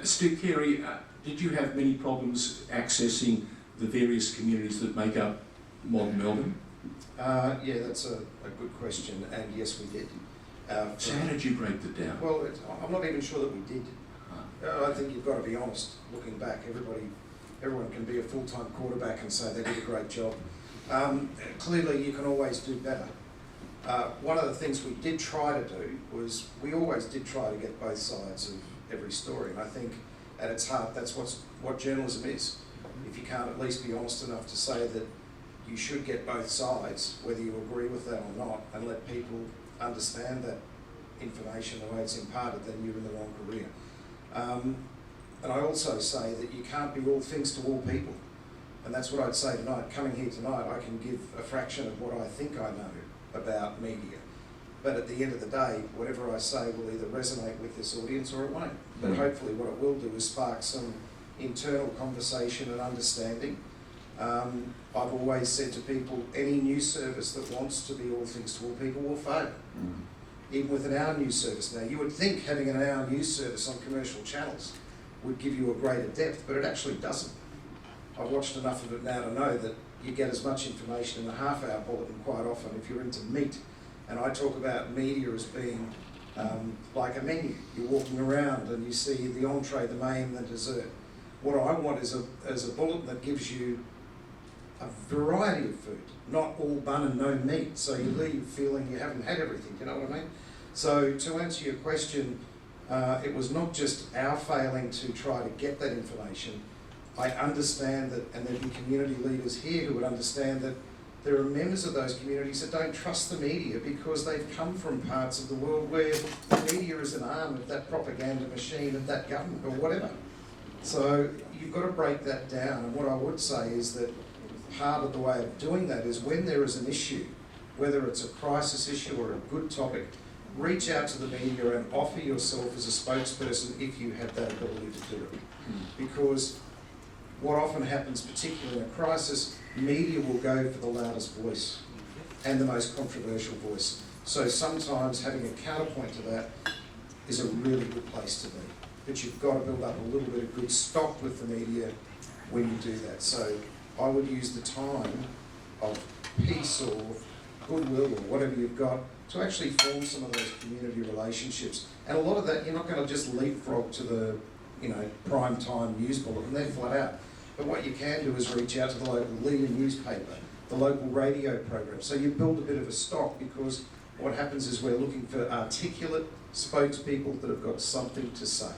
Stu Carey, did you have many problems accessing the various communities that make up modern Melbourne? Yeah, that's a good question, and yes, we did. So how did you break that down? Well, I'm not even sure that we did. I think you've got to be honest. Looking back, everyone can be a full-time quarterback and say they did a great job. Clearly, you can always do better. One of the things we did try to do was we always did try to get both sides of every story, and I think at its heart that's what journalism is. If you can't at least be honest enough to say that you should get both sides, whether you agree with that or not, and let people understand that information the way it's imparted, then you're in the wrong career. And I also say that you can't be all things to all people. And that's what I'd say tonight. Coming here tonight, I can give a fraction of what I think I know about media. But at the end of the day, whatever I say will either resonate with this audience or it won't. But hopefully what it will do is spark some internal conversation and understanding. I've always said to people, any news service that wants to be all things to all people will fail. Even with an hour news service. Now, you would think having an hour news service on commercial channels would give you a greater depth, but it actually doesn't. I've watched enough of it now to know that you get as much information in a half-hour bulletin quite often if you're into meat. And I talk about media as being like a menu. You're walking around and you see the entree, the main, the dessert. What I want is a bulletin that gives you a variety of food, not all bun and no meat, so you leave feeling you haven't had everything, you know what I mean? So to answer your question, it was not just our failing to try to get that information. I understand that, and there'd be community leaders here who would understand that there are members of those communities that don't trust the media because they've come from parts of the world where the media is an arm of that propaganda machine of that government or whatever. So you've got to break that down, and what I would say is that part of the way of doing that is when there is an issue, whether it's a crisis issue or a good topic, reach out to the media and offer yourself as a spokesperson if you have that ability to do it. Because what often happens, particularly in a crisis, media will go for the loudest voice and the most controversial voice. So sometimes having a counterpoint to that is a really good place to be. But you've got to build up a little bit of good stock with the media when you do that. So I would use the time of peace or goodwill or whatever you've got to actually form some of those community relationships. And a lot of that, you're not going to just leapfrog to the prime time news bulletin, they're flat out. But what you can do is reach out to the local leading newspaper, the local radio program. So you build a bit of a stock, because what happens is we're looking for articulate spokespeople that have got something to say.